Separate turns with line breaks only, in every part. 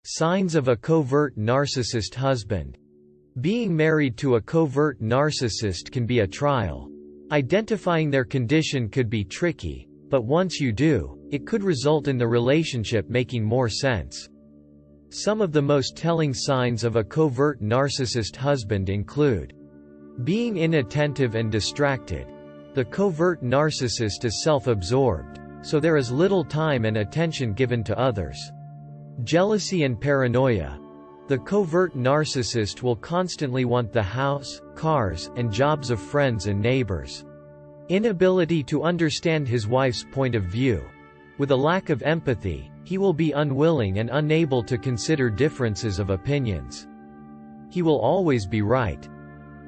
Signs of a covert narcissist husband. Being married to a covert narcissist can be a trial. Identifying their condition could be tricky, but once you do, it could result in the relationship making more sense. Some of the most telling signs of a covert narcissist husband include being inattentive and distracted. The covert narcissist is self-absorbed, so there is little time and attention given to others. Jealousy and paranoia. The covert narcissist will constantly want the house, cars, and jobs of friends and neighbors. Inability to understand his wife's point of view. With a lack of empathy, he will be unwilling and unable to consider differences of opinions. He will always be right.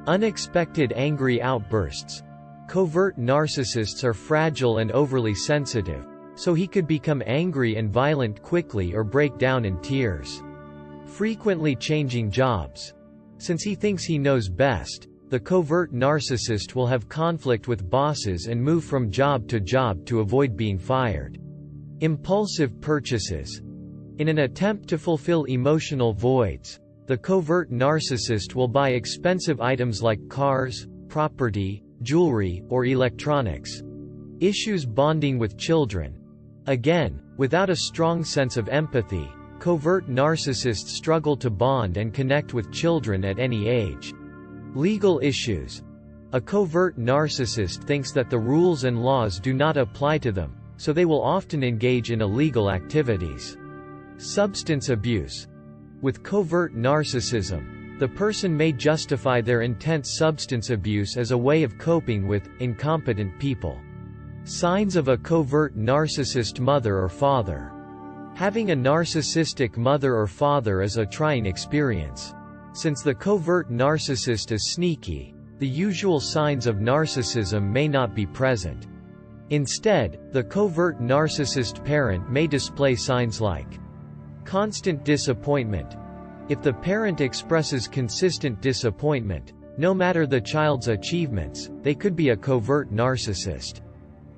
Unexpected angry outbursts. Covert narcissists are fragile and overly sensitive, so he could become angry and violent quickly or break down in tears. Frequently changing jobs. Since he thinks he knows best, the covert narcissist will have conflict with bosses and move from job to avoid being fired. Impulsive purchases. In an attempt to fulfill emotional voids, the covert narcissist will buy expensive items like cars, property, jewelry, or electronics. Issues bonding with children. Again, without a strong sense of empathy, covert narcissists struggle to bond and connect with children at any age. Legal issues. A covert narcissist thinks that the rules and laws do not apply to them, so they will often engage in illegal activities. Substance abuse. With covert narcissism, the person may justify their intense substance abuse as a way of coping with incompetent people. Signs of a covert narcissist mother or father. Having a narcissistic mother or father is a trying experience. Since the covert narcissist is sneaky, the usual signs of narcissism may not be present. Instead, the covert narcissist parent may display signs like constant disappointment. If the parent expresses consistent disappointment, no matter the child's achievements, they could be a covert narcissist.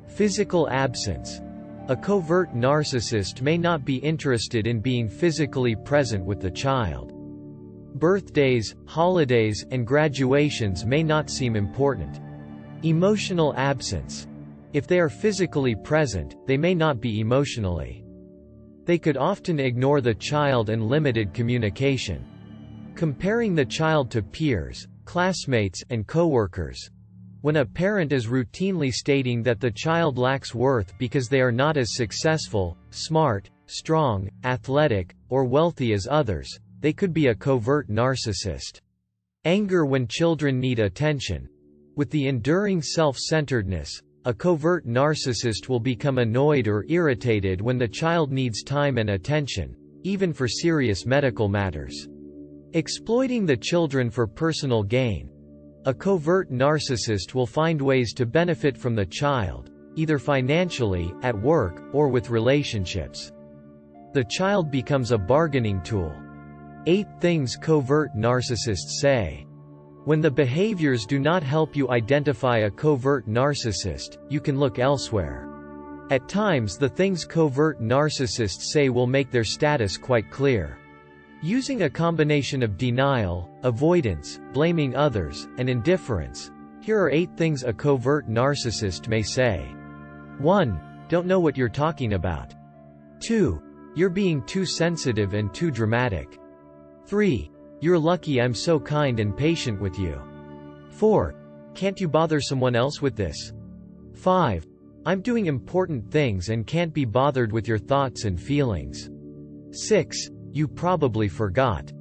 Physical absence. A covert narcissist may not be interested in being physically present with the child. Birthdays, holidays, and graduations may not seem important. Emotional absence. If they are physically present, they may not be emotionally. They could often ignore the child and limited communication. Comparing the child to peers, classmates, and coworkers. When a parent is routinely stating that the child lacks worth because they are not as successful, smart, strong, athletic, or wealthy as others, they could be a covert narcissist. Anger when children need attention. With the enduring self-centeredness, a covert narcissist will become annoyed or irritated when the child needs time and attention, even for serious medical matters. Exploiting the children for personal gain. A covert narcissist will find ways to benefit from the child, either financially, at work, or with relationships. The child becomes a bargaining tool. 8 things covert narcissists say. When the behaviors do not help you identify a covert narcissist, you can look elsewhere. At times the things covert narcissists say will make their status quite clear. Using a combination of denial, avoidance, blaming others, and indifference, here are 8 things a covert narcissist may say. 1. Don't know what you're talking about. 2. You're being too sensitive and too dramatic. 3. You're lucky I'm so kind and patient with you. 4. Can't you bother someone else with this? 5. I'm doing important things and can't be bothered with your thoughts and feelings. 6. You probably forgot.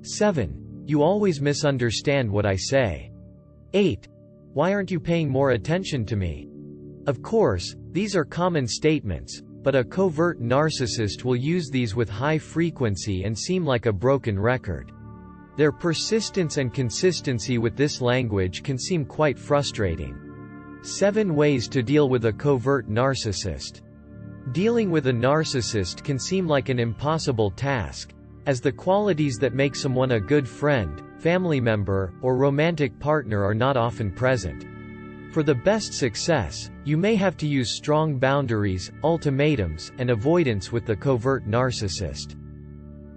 7. You always misunderstand what I say. 8. Why aren't you paying more attention to me? Of course, these are common statements, but a covert narcissist will use these with high frequency and seem like a broken record. Their persistence and consistency with this language can seem quite frustrating. 7 ways to deal with a covert narcissist. Dealing with a narcissist can seem like an impossible task, as the qualities that make someone a good friend, family member, or romantic partner are not often present. For the best success, you may have to use strong boundaries, ultimatums, and avoidance with the covert narcissist.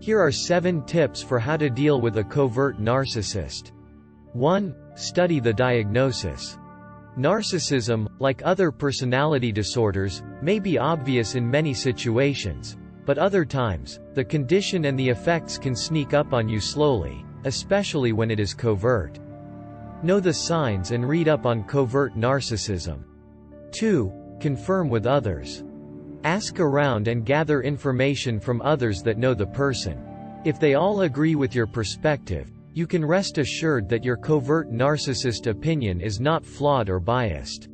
Here are 7 tips for how to deal with a covert narcissist. 1. Study the diagnosis. Narcissism, like other personality disorders, may be obvious in many situations, but other times, the condition and the effects can sneak up on you slowly, especially when it is covert. Know the signs and read up on covert narcissism. 2. Confirm with others. Ask around and gather information from others that know the person. If they all agree with your perspective, you can rest assured that your covert narcissist opinion is not flawed or biased.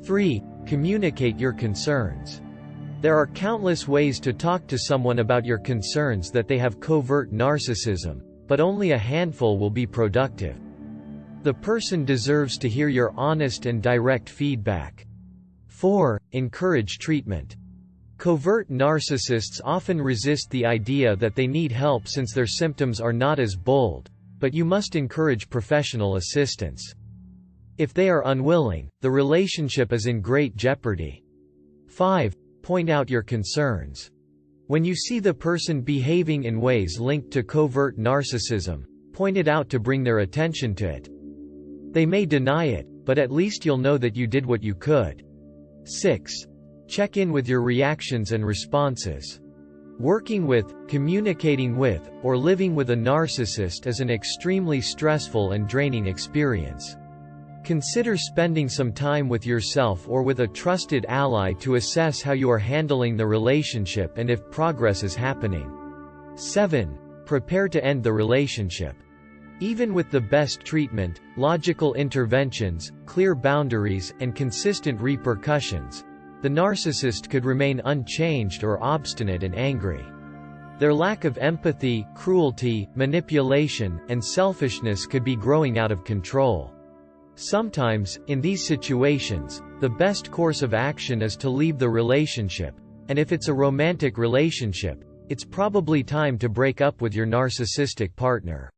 3. Communicate your concerns. There are countless ways to talk to someone about your concerns that they have covert narcissism, but only a handful will be productive. The person deserves to hear your honest and direct feedback. 4. Encourage treatment. Covert narcissists often resist the idea that they need help since their symptoms are not as bold, but you must encourage professional assistance. If they are unwilling, the relationship is in great jeopardy. 5. Point out your concerns. When you see the person behaving in ways linked to covert narcissism, point it out to bring their attention to it. They may deny it, but at least you'll know that you did what you could. 6. Check in with your reactions and responses. Working with, communicating with, or living with a narcissist is an extremely stressful and draining experience. Consider spending some time with yourself or with a trusted ally to assess how you are handling the relationship and if progress is happening. 7. Prepare to end the relationship. Even with the best treatment, logical interventions, clear boundaries, and consistent repercussions, the narcissist could remain unchanged or obstinate and angry. Their lack of empathy, cruelty, manipulation, and selfishness could be growing out of control. Sometimes, in these situations, the best course of action is to leave the relationship, and if it's a romantic relationship, it's probably time to break up with your narcissistic partner.